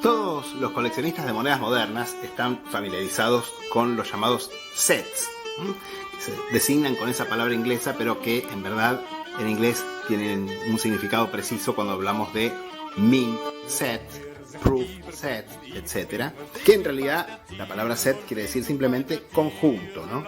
Todos los coleccionistas de monedas modernas están familiarizados con los llamados sets, que se designan con esa palabra inglesa, pero que en verdad en inglés tienen un significado preciso cuando hablamos de mint set, proof set, etc. Que en realidad la palabra set quiere decir simplemente conjunto, ¿no?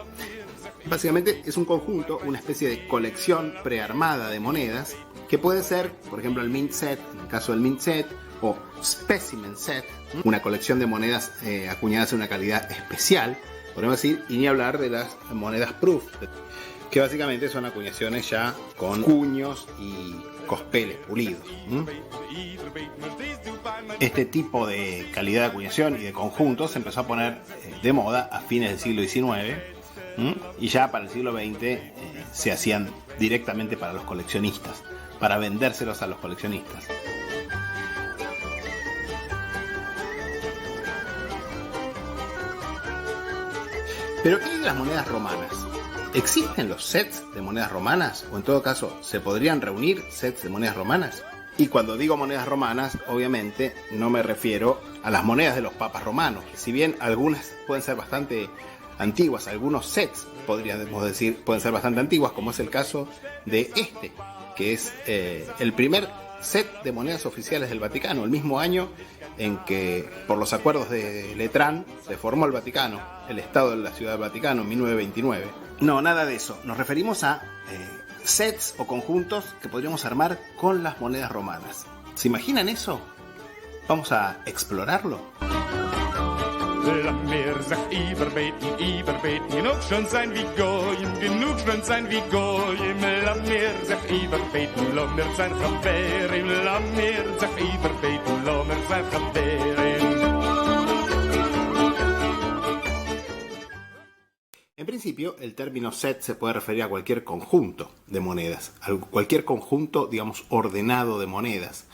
Básicamente es un conjunto, una especie de colección prearmada de monedas que puede ser, por ejemplo, el mint set, en el caso del mint set, o specimen set, una colección de monedas acuñadas en una calidad especial, podemos decir, y ni hablar de las monedas proof, que básicamente son acuñaciones ya con cuños y cospeles pulidos. Este tipo de calidad de acuñación y de conjuntos se empezó a poner de moda a fines del siglo XIX, y ya para el siglo XX se hacían directamente para los coleccionistas, para vendérselos a los coleccionistas. Pero ¿qué hay de las monedas romanas? ¿Existen los sets de monedas romanas? O en todo caso, ¿se podrían reunir sets de monedas romanas? Y cuando digo monedas romanas, obviamente no me refiero a las monedas de los papas romanos. Si bien algunas pueden ser bastante antiguas, algunos sets, podríamos decir, pueden ser bastante antiguas, como es el caso de este, que es el primer set de monedas oficiales del Vaticano, el mismo año en que, por los acuerdos de Letrán, se formó el Vaticano, el Estado de la Ciudad del Vaticano, en 1929. No, nada de eso. Nos referimos a sets o conjuntos que podríamos armar con las monedas romanas. ¿Se imaginan eso? Vamos a explorarlo. Lass mir sich überbeten, genug schon sein wie Goyim, genug schon sein wie Goyim. Lass mir sich überbeten, lass mir sein Chaverim, lass mir sich überbeten, lass mir sein Chaverim. En principio, el término set se puede referir a cualquier conjunto de monedas, a cualquier conjunto, digamos, ordenado de monedas.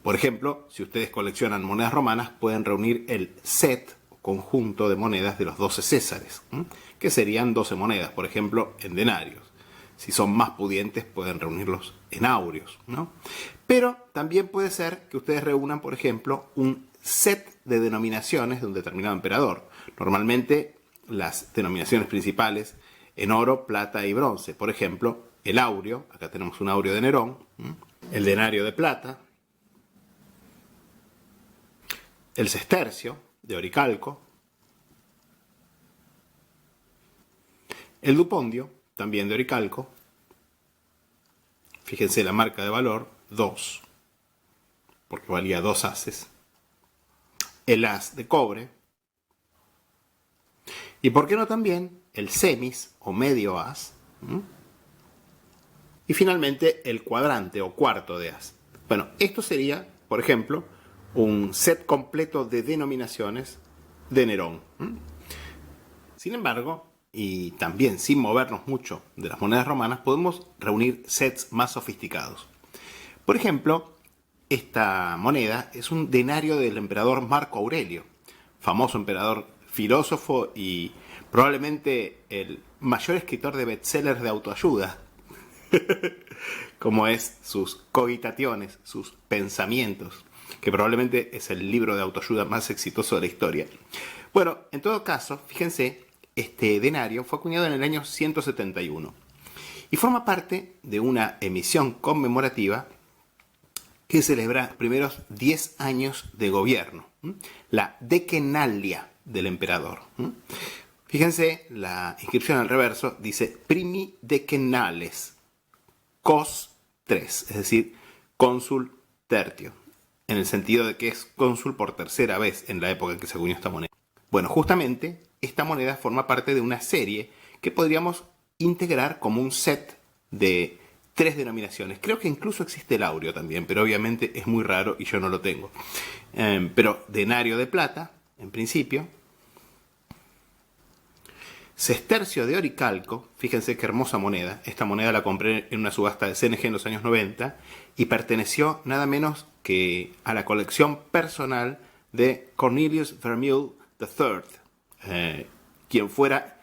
Por ejemplo, si ustedes coleccionan monedas romanas, pueden reunir el set, conjunto de monedas de los 12 césares, que serían 12 monedas, por ejemplo, en denarios. Si son más pudientes, pueden reunirlos en aurios, ¿no? Pero también puede ser que ustedes reúnan, por ejemplo, un set de denominaciones de un determinado emperador. Normalmente, las denominaciones principales en oro, plata y bronce. Por ejemplo, el aureo, acá tenemos un aureo de Nerón, el denario de plata, el sestercio de Oricalco, el dupondio, también de Oricalco, fíjense la marca de valor, 2, porque valía 2 ases, el as de cobre, y por qué no también el semis o medio as, y finalmente el cuadrante o cuarto de as. Bueno, esto sería, por ejemplo, un set completo de denominaciones de Nerón. Sin embargo, y también sin movernos mucho de las monedas romanas, podemos reunir sets más sofisticados. Por ejemplo, esta moneda es un denario del emperador Marco Aurelio, famoso emperador filósofo y probablemente el mayor escritor de bestsellers de autoayuda, como es sus cogitaciones, sus pensamientos, que probablemente es el libro de autoayuda más exitoso de la historia. Bueno, en todo caso, fíjense, este denario fue acuñado en el año 171 y forma parte de una emisión conmemorativa que celebra los primeros 10 años de gobierno, la decennalia del emperador. Fíjense, la inscripción al reverso dice primi decennales, cos 3, es decir, cónsul tertio, en el sentido de que es cónsul por tercera vez en la época en que se acuñó esta moneda. Bueno, justamente esta moneda forma parte de una serie que podríamos integrar como un set de 3 denominaciones. Creo que incluso existe el aureo también, pero obviamente es muy raro y yo no lo tengo. Pero denario de plata, en principio. Sestercio de Oricalco, fíjense qué hermosa moneda. Esta moneda la compré en una subasta de CNG en los años 90 y perteneció nada menos que a la colección personal de Cornelius Vermeulen III, quien fuera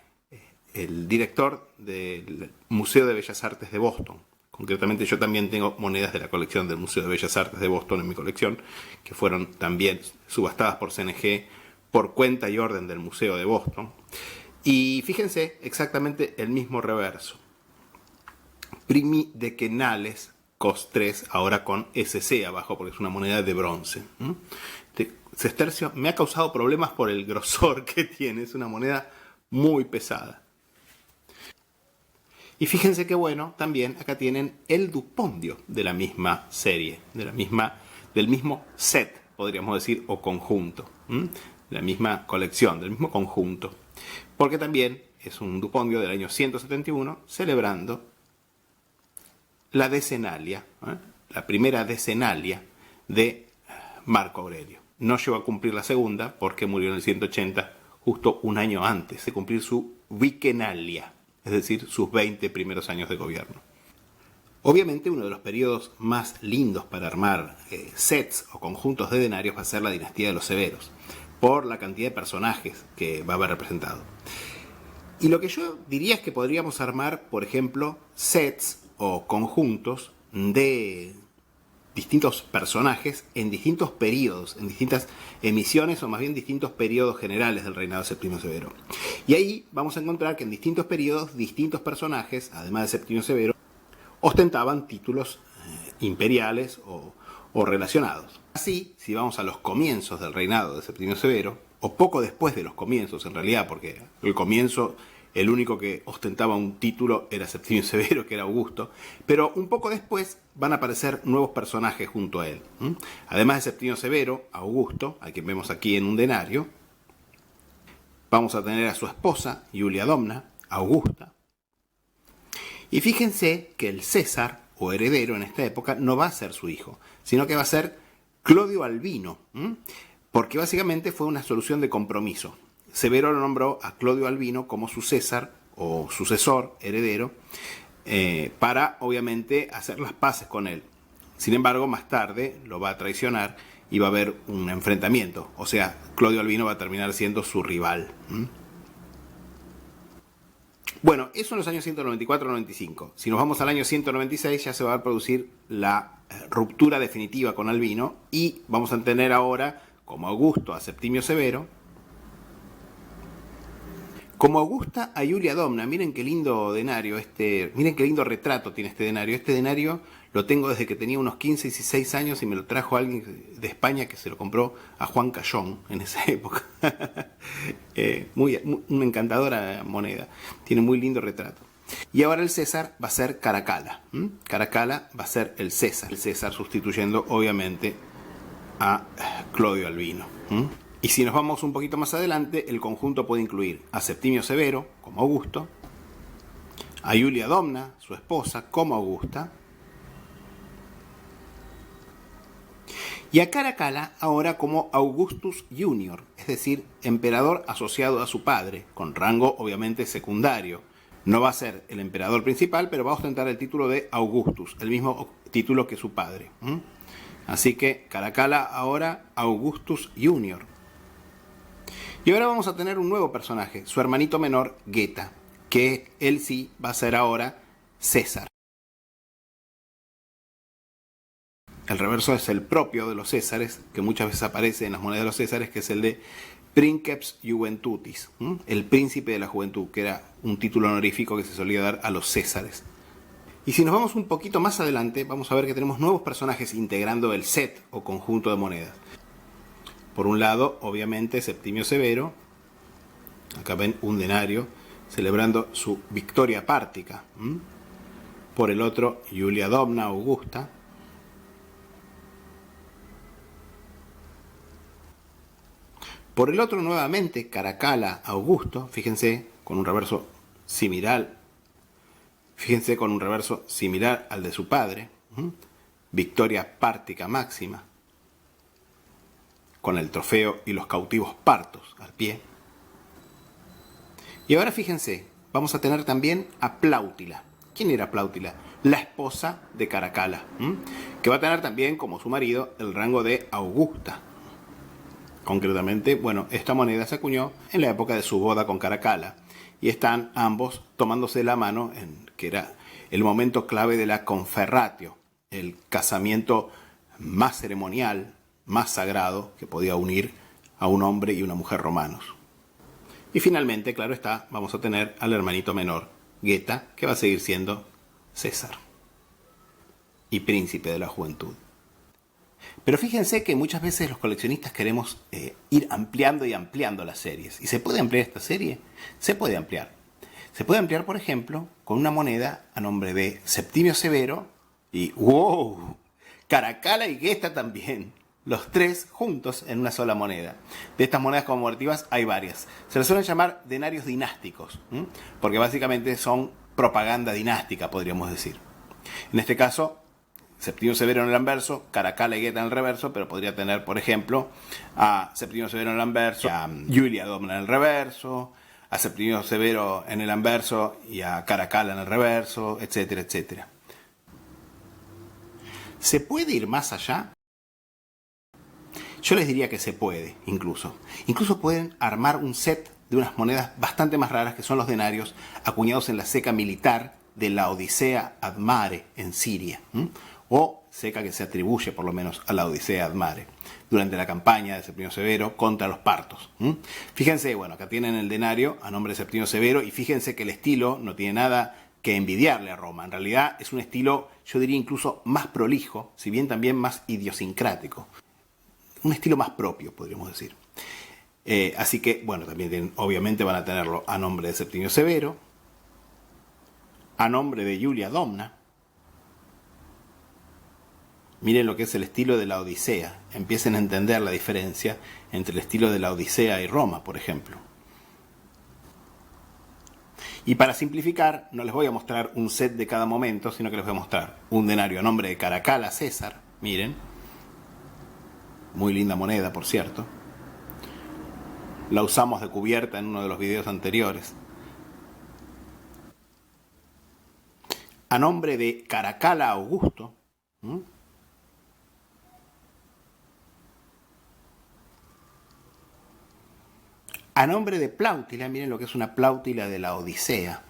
el director del Museo de Bellas Artes de Boston, Concretamente yo también tengo monedas de la colección del Museo de Bellas Artes de Boston en mi colección, que fueron también subastadas por CNG por cuenta y orden del Museo de Boston. Y fíjense exactamente el mismo reverso. Primi decenales cos 3, ahora con SC abajo, porque es una moneda de bronce. Este sestercio me ha causado problemas por el grosor que tiene, es una moneda muy pesada. Y fíjense que bueno, también acá tienen el dupondio de la misma serie, del mismo set, podríamos decir, o conjunto, de la misma colección, del mismo conjunto. Porque también es un dupondio del año 171, celebrando la decenalia, la primera decenalia de Marco Aurelio. No llegó a cumplir la segunda porque murió en el 180, justo un año antes de cumplir su vicenalia, es decir, sus 20 primeros años de gobierno. Obviamente uno de los periodos más lindos para armar sets o conjuntos de denarios va a ser la dinastía de los Severos, por la cantidad de personajes que va a haber representado. Y lo que yo diría es que podríamos armar, por ejemplo, sets o conjuntos de distintos personajes en distintos periodos, en distintas emisiones o más bien distintos periodos generales del reinado de Septimio Severo. Y ahí vamos a encontrar que en distintos periodos, distintos personajes, además de Septimio Severo, ostentaban títulos imperiales o relacionados. Así, si vamos a los comienzos del reinado de Septimio Severo, o poco después de los comienzos en realidad, porque el comienzo, el único que ostentaba un título era Septimio Severo, que era Augusto, pero un poco después van a aparecer nuevos personajes junto a él. Además de Septimio Severo, Augusto, a quien vemos aquí en un denario, vamos a tener a su esposa, Iulia Domna, Augusta. Y fíjense que el César, o heredero en esta época, no va a ser su hijo, sino que va a ser Clodio Albino, porque básicamente fue una solución de compromiso. Severo lo nombró a Clodio Albino como su César o sucesor, heredero, para obviamente hacer las paces con él. Sin embargo, más tarde lo va a traicionar y va a haber un enfrentamiento. O sea, Clodio Albino va a terminar siendo su rival. Bueno, eso en los años 194-95. Si nos vamos al año 196 ya se va a producir la ruptura definitiva con Albino y vamos a tener ahora como Augusto a Septimio Severo, como Augusta a Iulia Domna. Miren qué lindo denario, miren qué lindo retrato tiene este denario. Este denario lo tengo desde que tenía unos 15, 16 años y me lo trajo alguien de España que se lo compró a Juan Cayón en esa época. Una encantadora moneda. Tiene muy lindo retrato. Y ahora el César va a ser Caracalla. Caracalla va a ser el César sustituyendo obviamente a Clodio Albino. Y si nos vamos un poquito más adelante, el conjunto puede incluir a Septimio Severo como Augusto, a Iulia Domna, su esposa, como Augusta, y a Caracalla ahora como Augustus Junior, es decir, emperador asociado a su padre, con rango obviamente secundario. No va a ser el emperador principal, pero va a ostentar el título de Augustus, el mismo título que su padre. Así que Caracalla ahora Augustus Junior. Y ahora vamos a tener un nuevo personaje, su hermanito menor, Geta, que él sí va a ser ahora César. El reverso es el propio de los Césares, que muchas veces aparece en las monedas de los Césares, que es el de Princeps Juventutis, el príncipe de la juventud, que era un título honorífico que se solía dar a los Césares. Y si nos vamos un poquito más adelante, vamos a ver que tenemos nuevos personajes integrando el set o conjunto de monedas. Por un lado, obviamente, Septimio Severo. Acá ven un denario celebrando su victoria pártica. Por el otro, Iulia Domna, Augusta. Por el otro, nuevamente, Caracalla, Augusto. Fíjense, con un reverso similar. Fíjense, con un reverso similar al de su padre. Victoria pártica máxima, con el trofeo y los cautivos partos al pie. Y ahora fíjense, vamos a tener también a Plautila. ¿Quién era Plautila? La esposa de Caracalla, que va a tener también como su marido el rango de Augusta. Concretamente, bueno, esta moneda se acuñó en la época de su boda con Caracalla y están ambos tomándose la mano, que era el momento clave de la conferratio, el casamiento más ceremonial, más sagrado que podía unir a un hombre y una mujer romanos. Y finalmente, claro está, vamos a tener al hermanito menor, Geta, que va a seguir siendo César y príncipe de la juventud. Pero fíjense que muchas veces los coleccionistas queremos ir ampliando y ampliando las series. ¿Y se puede ampliar esta serie? Se puede ampliar. Se puede ampliar, por ejemplo, con una moneda a nombre de Septimio Severo y ¡wow! Caracalla y Gesta también. Los tres juntos en una sola moneda. De estas monedas conmemorativas hay varias. Se les suelen llamar denarios dinásticos, porque básicamente son propaganda dinástica, podríamos decir. En este caso, Septimio Severo en el anverso, Caracalla y Geta en el reverso, pero podría tener, por ejemplo, a Septimio Severo en el anverso, a Julia Domna en el reverso, a Septimio Severo en el anverso y a Caracalla en el reverso, etcétera, etcétera. ¿Se puede ir más allá? Yo les diría que se puede, incluso. Incluso pueden armar un set de unas monedas bastante más raras que son los denarios acuñados en la ceca militar de la Odisea ad Mare en Siria, o ceca que se atribuye por lo menos a la Odisea ad Mare, durante la campaña de Septimio Severo contra los partos. Fíjense, bueno, acá tienen el denario a nombre de Septimio Severo y fíjense que el estilo no tiene nada que envidiarle a Roma. En realidad es un estilo, yo diría incluso más prolijo, si bien también más idiosincrático. Un estilo más propio, podríamos decir. Así que, bueno, también obviamente van a tenerlo a nombre de Septimio Severo, a nombre de Julia Domna. Miren lo que es el estilo de la Odisea. Empiecen a entender la diferencia entre el estilo de la Odisea y Roma, por ejemplo. Y para simplificar, no les voy a mostrar un set de cada momento, sino que les voy a mostrar un denario a nombre de Caracalla César. Miren. Muy linda moneda, por cierto. La usamos de cubierta en uno de los videos anteriores. A nombre de Caracalla Augusto. A nombre de Plautila, miren lo que es una Plautila de la Odisea.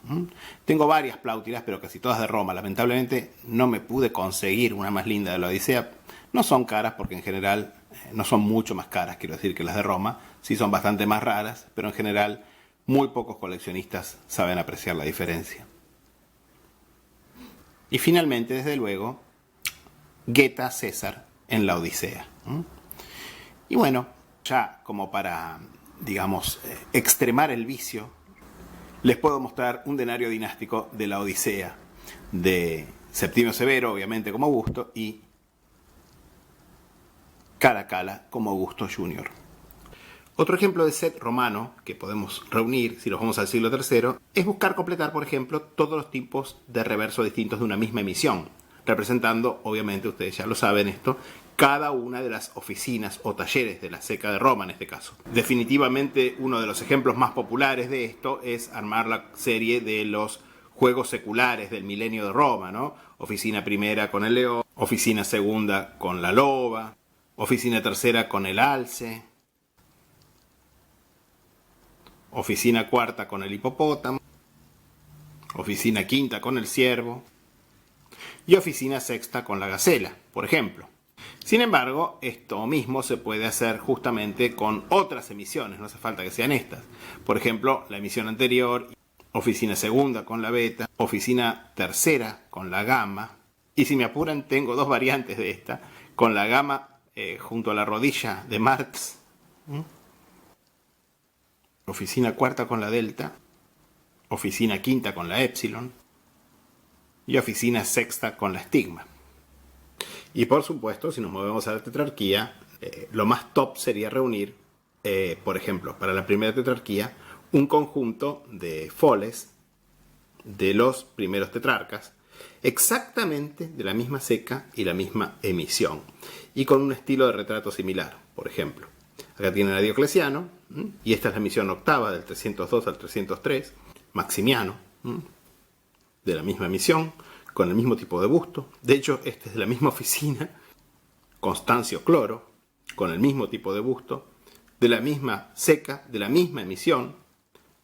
Tengo varias Plautilas, pero casi todas de Roma. Lamentablemente no me pude conseguir una más linda de la Odisea. No son caras porque en general no son mucho más caras, quiero decir, que las de Roma. Sí son bastante más raras, pero en general muy pocos coleccionistas saben apreciar la diferencia. Y finalmente, desde luego, Geta César en la Odisea. Y bueno, ya como para, digamos, extremar el vicio, les puedo mostrar un denario dinástico de la Odisea de Septimio Severo, obviamente como Augusto, y Caracalla como Augusto Jr. Otro ejemplo de set romano que podemos reunir, si nos vamos al siglo III, es buscar completar, por ejemplo, todos los tipos de reverso distintos de una misma emisión, representando, obviamente, ustedes ya lo saben esto, cada una de las oficinas o talleres de la ceca de Roma en este caso. Definitivamente uno de los ejemplos más populares de esto es armar la serie de los juegos seculares del milenio de Roma, ¿no? Oficina primera con el león, oficina segunda con la loba, oficina tercera con el alce, oficina cuarta con el hipopótamo, oficina quinta con el ciervo y oficina sexta con la gacela, por ejemplo. Sin embargo, esto mismo se puede hacer justamente con otras emisiones, no hace falta que sean estas. Por ejemplo, la emisión anterior, oficina segunda con la beta, oficina tercera con la gamma, y si me apuran tengo dos variantes de esta, con la gamma junto a la rodilla de Marx, oficina cuarta con la delta, oficina quinta con la epsilon y oficina sexta con la estigma. Y por supuesto, si nos movemos a la tetrarquía, lo más top sería reunir, por ejemplo, para la primera tetrarquía, un conjunto de foles de los primeros tetrarcas, exactamente de la misma ceca y la misma emisión, y con un estilo de retrato similar. Por ejemplo, acá tienen a Diocleciano, y esta es la emisión octava del 302 al 303, Maximiano, de la misma emisión, con el mismo tipo de busto. De hecho, este es de la misma oficina, Constancio Cloro, con el mismo tipo de busto, de la misma ceca, de la misma emisión,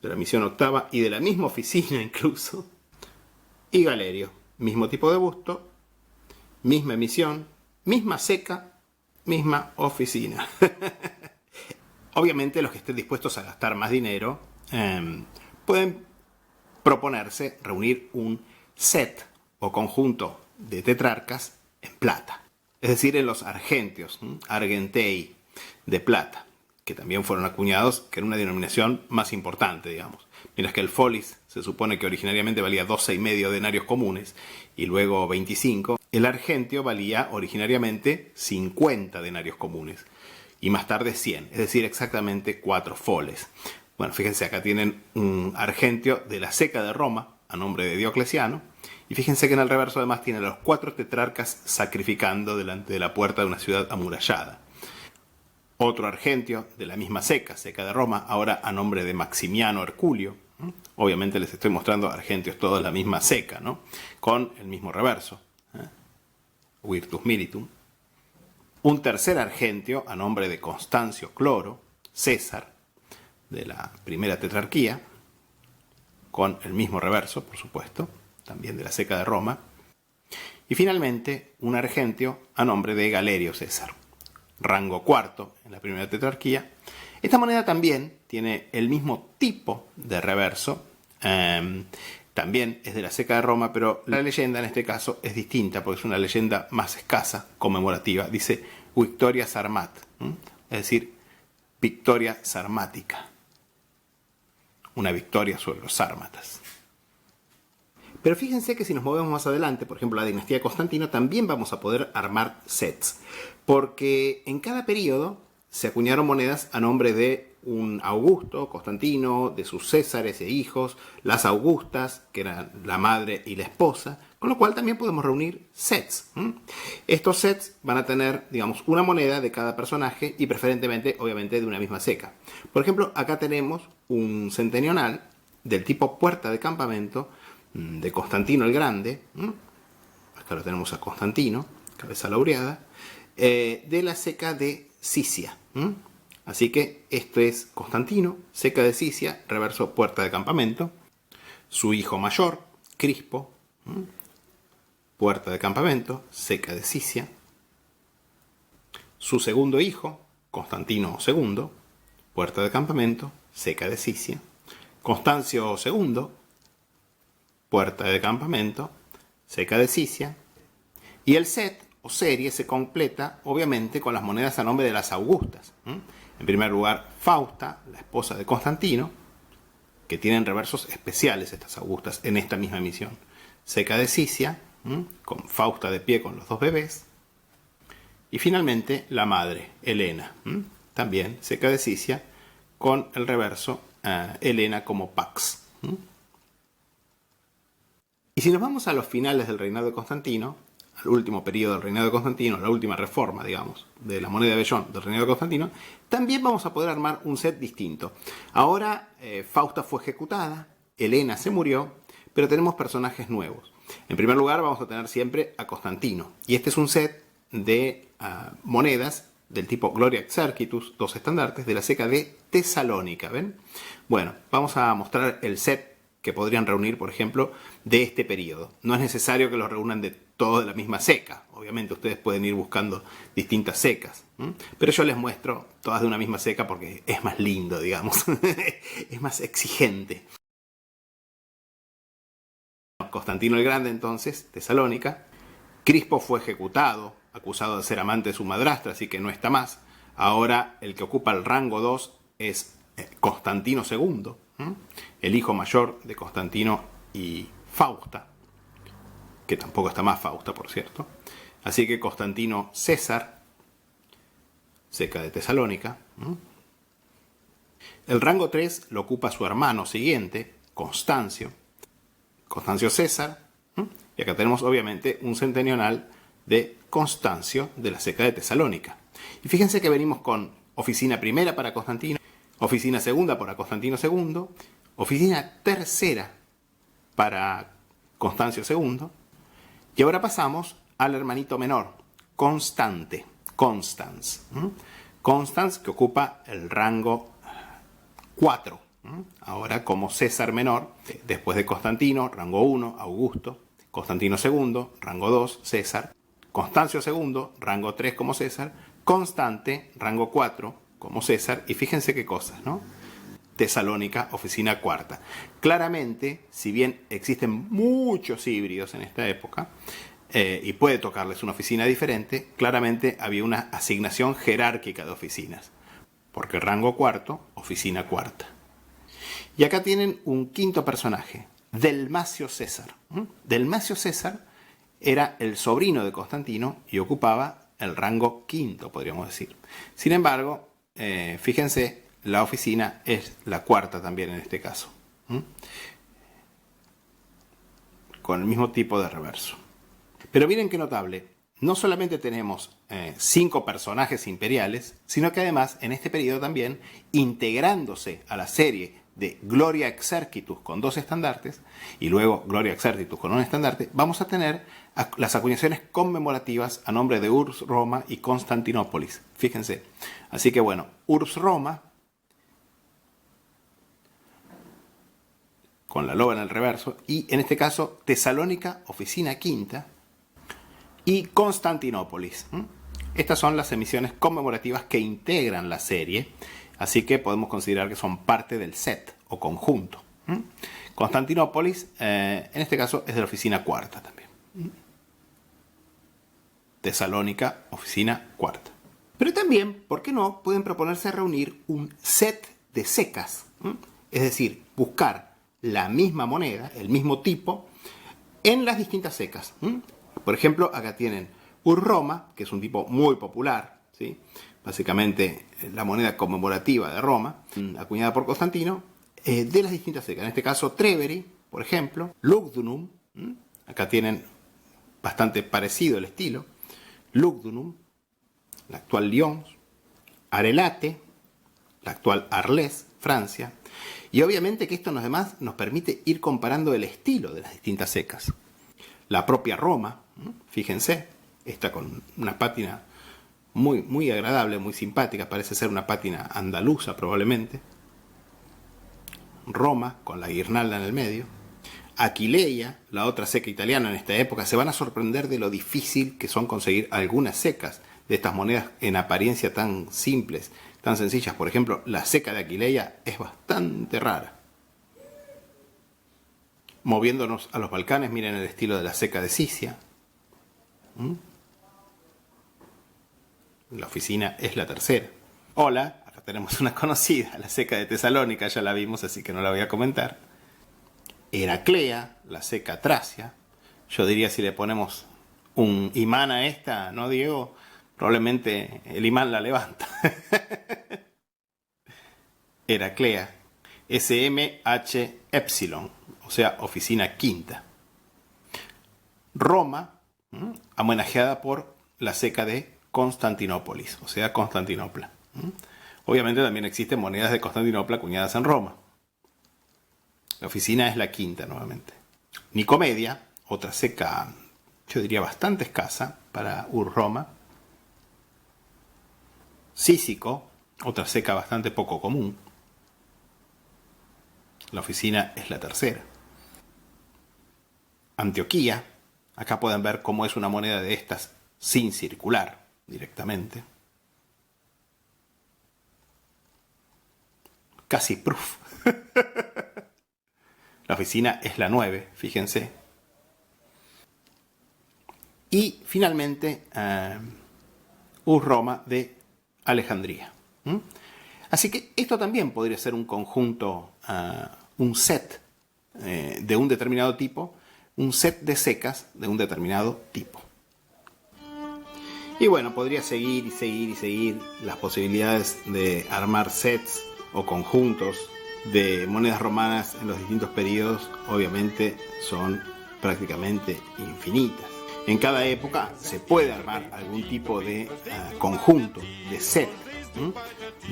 de la emisión octava y de la misma oficina incluso, y Galerio, mismo tipo de busto, misma emisión, misma seca, misma oficina. Obviamente los que estén dispuestos a gastar más dinero pueden proponerse reunir un set o conjunto de tetrarcas en plata, es decir, en los argentios, argentei de plata, que también fueron acuñados, que era una denominación más importante, digamos. Mientras que el folis se supone que originariamente valía 12,5 denarios comunes y luego 25, el argentio valía originariamente 50 denarios comunes y más tarde 100, es decir, exactamente 4 foles. Bueno, fíjense, acá tienen un argentio de la Ceca de Roma, a nombre de Diocleciano, y fíjense que en el reverso además tiene a los 4 tetrarcas sacrificando delante de la puerta de una ciudad amurallada. Otro argentio de la misma Ceca de Roma, ahora a nombre de Maximiano Herculio. Obviamente les estoy mostrando argentios todos de la misma Ceca, ¿no? Con el mismo reverso. Virtus Militum. Un tercer argentio a nombre de Constancio Cloro, César, de la primera tetrarquía, con el mismo reverso, por supuesto, también de la Ceca de Roma. Y finalmente, un argentio a nombre de Galerio César, rango cuarto en la primera tetrarquía. Esta moneda también tiene el mismo tipo de reverso, también es de la Ceca de Roma, pero la leyenda en este caso es distinta porque es una leyenda más escasa, conmemorativa. Dice Victoria Sarmat, es decir, victoria sarmática, una victoria sobre los sármatas. Pero fíjense que si nos movemos más adelante, por ejemplo la dinastía de Constantino, también vamos a poder armar sets, porque en cada periodo se acuñaron monedas a nombre de un Augusto, Constantino, de sus Césares e hijos, las Augustas, que eran la madre y la esposa, con lo cual también podemos reunir sets. Estos sets van a tener, digamos, una moneda de cada personaje y preferentemente, obviamente, de una misma ceca. Por ejemplo, acá tenemos un centenional del tipo puerta de campamento de Constantino el Grande. Acá lo tenemos a Constantino, cabeza laureada, de la ceca de Sisia. Así que esto es Constantino, ceca de Sisia, reverso puerta de campamento. Su hijo mayor, Crispo, puerta de campamento, ceca de Sisia. Su segundo hijo, Constantino II, puerta de campamento, ceca de Sisia. Constancio II, puerta de campamento, ceca de Sisia. Y el set o serie se completa obviamente con las monedas a nombre de las Augustas. En primer lugar, Fausta, la esposa de Constantino, que tienen reversos especiales estas Augustas en esta misma misión. Ceca de Sisia, con Fausta de pie con los 2 bebés. Y finalmente la madre, Helena, también ceca de Sisia, con el reverso Helena como Pax. Y si nos vamos a los finales del reinado de Constantino, al último periodo del reinado de Constantino, la última reforma, digamos, de la moneda de vellón del reinado de Constantino, también vamos a poder armar un set distinto. Ahora Fausta fue ejecutada, Helena se murió, pero tenemos personajes nuevos. En primer lugar vamos a tener siempre a Constantino, y este es un set de monedas del tipo Gloria Exercitus, 2 estandartes, de la ceca de Tesalónica, ¿ven? Bueno, vamos a mostrar el set que podrían reunir, por ejemplo, de este periodo. No es necesario que los reúnan de todos de la misma ceca. Obviamente ustedes pueden ir buscando distintas cecas. Pero yo les muestro todas de una misma ceca porque es más lindo, digamos. Es más exigente. Constantino el Grande, entonces, Tesalónica. Crispo fue ejecutado, acusado de ser amante de su madrastra, así que no está más. Ahora el que ocupa el rango 2 es Constantino II, el hijo mayor de Constantino y Fausta, que tampoco está más Fausta, por cierto. Así que Constantino César, ceca de Tesalónica. El rango 3 lo ocupa su hermano siguiente, Constancio César. Y acá tenemos obviamente un centenional de Constancio de la ceca de Tesalónica. Y fíjense que venimos con oficina primera para Constantino, oficina segunda para Constantino II, oficina tercera para Constancio II, y ahora pasamos al hermanito menor, Constance, que ocupa el rango 4, ahora como César menor, después de Constantino, rango 1, Augusto, Constantino II, rango 2, César. Constancio II, rango 3 como César. Constante, rango 4 como César. Y fíjense qué cosas, ¿no? Tesalónica, oficina cuarta. Claramente, si bien existen muchos híbridos en esta época, y puede tocarles una oficina diferente, claramente había una asignación jerárquica de oficinas. Porque rango cuarto, oficina cuarta. Y acá tienen un quinto personaje, Delmacio César. Delmacio César era el sobrino de Constantino y ocupaba el rango quinto, podríamos decir. Sin embargo, fíjense, la oficina es la cuarta también en este caso. Con el mismo tipo de reverso. Pero miren qué notable, no solamente tenemos 5 personajes imperiales, sino que además en este periodo también, integrándose a la serie de Gloria Exercitus con 2 estandartes y luego Gloria Exercitus con un estandarte, vamos a tener las acuñaciones conmemorativas a nombre de Urbs Roma y Constantinópolis. Fíjense. Así que bueno, Urbs Roma, con la loba en el reverso, y en este caso Tesalónica, oficina quinta, y Constantinópolis. Estas son las emisiones conmemorativas que integran la serie, así que podemos considerar que son parte del set o conjunto. Constantinópolis, en este caso, es de la oficina cuarta también. Tesalónica, oficina cuarta. Pero también, ¿por qué no?, pueden proponerse reunir un set de secas. Es decir, buscar la misma moneda, el mismo tipo, en las distintas secas. Por ejemplo, acá tienen Roma, que es un tipo muy popular, ¿sí? Básicamente la moneda conmemorativa de Roma, acuñada por Constantino, de las distintas secas. En este caso, Treveri, por ejemplo, Lugdunum, acá tienen bastante parecido el estilo, Lugdunum, la actual Lyon, Arelate, la actual Arles, Francia, y obviamente que esto además nos permite ir comparando el estilo de las distintas secas. La propia Roma, fíjense, está con una pátina muy, muy agradable, muy simpática, parece ser una pátina andaluza probablemente. Roma, con la guirnalda en el medio. Aquileia, la otra seca italiana en esta época, se van a sorprender de lo difícil que son conseguir algunas secas de estas monedas en apariencia tan simples, tan sencillas. Por ejemplo, la seca de Aquileia es bastante rara. Moviéndonos a los Balcanes, miren el estilo de la seca de Sisia. La oficina es la tercera. Hola, acá tenemos una conocida, la seca de Tesalónica, ya la vimos, así que no la voy a comentar. Heraclea, la seca tracia. Yo diría, si le ponemos un imán a esta, ¿no, Diego? Probablemente el imán la levanta. Heraclea, SMH Epsilon, o sea, oficina quinta. Roma, homenajeada por la seca de Constantinópolis, o sea, Constantinopla. Obviamente también existen monedas de Constantinopla acuñadas en Roma. La oficina es la quinta nuevamente. Nicomedia, otra seca, yo diría bastante escasa para Roma. Cícico, otra seca bastante poco común. La oficina es la tercera. Antioquía, acá pueden ver cómo es una moneda de estas sin circular directamente. Casi proof. La oficina es la 9, fíjense. Y finalmente, Roma de Alejandría. Así que esto también podría ser un conjunto, un set de un determinado tipo, un set de secas de un determinado tipo. Y bueno, podría seguir y seguir y seguir las posibilidades de armar sets o conjuntos de monedas romanas en los distintos periodos, obviamente son prácticamente infinitas. En cada época se puede armar algún tipo de conjunto, de set,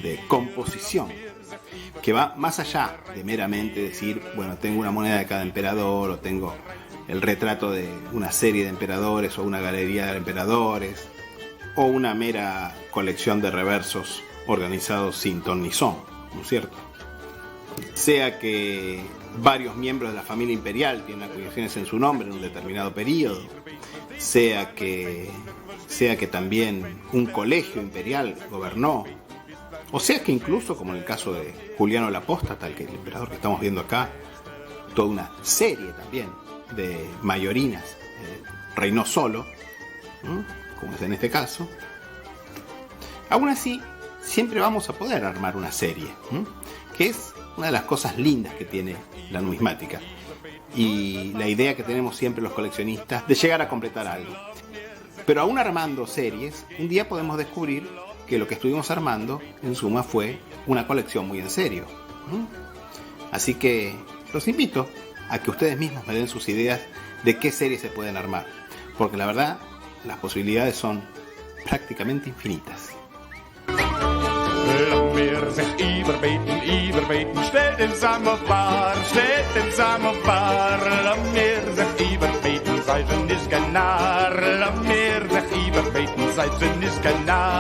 de composición, que va más allá de meramente decir, bueno, tengo una moneda de cada emperador, o tengo el retrato de una serie de emperadores, o una galería de emperadores, o una mera colección de reversos organizados sin ton ni son, ¿no es cierto? sea que varios miembros de la familia imperial tienen acuñaciones en su nombre en un determinado periodo, sea que también un colegio imperial gobernó, o sea que incluso, como en el caso de Juliano el Apóstata, el emperador que estamos viendo acá, toda una serie también de mayorinas, reinó solo, como es en este caso. Aún así, siempre vamos a poder armar una serie, que es una de las cosas lindas que tiene la numismática y la idea que tenemos siempre los coleccionistas de llegar a completar algo. Pero aún armando series, un día podemos descubrir que lo que estuvimos armando, en suma, fue una colección muy en serio. Así que los invito a que ustedes mismos me den sus ideas de qué series se pueden armar, porque la verdad, las posibilidades son prácticamente infinitas. Laat meer zich überbeten, stell den Samovar, laat meer zich überbeten, sei ze niet genaar, laat meer zich überbeten, sei ze niet genaar.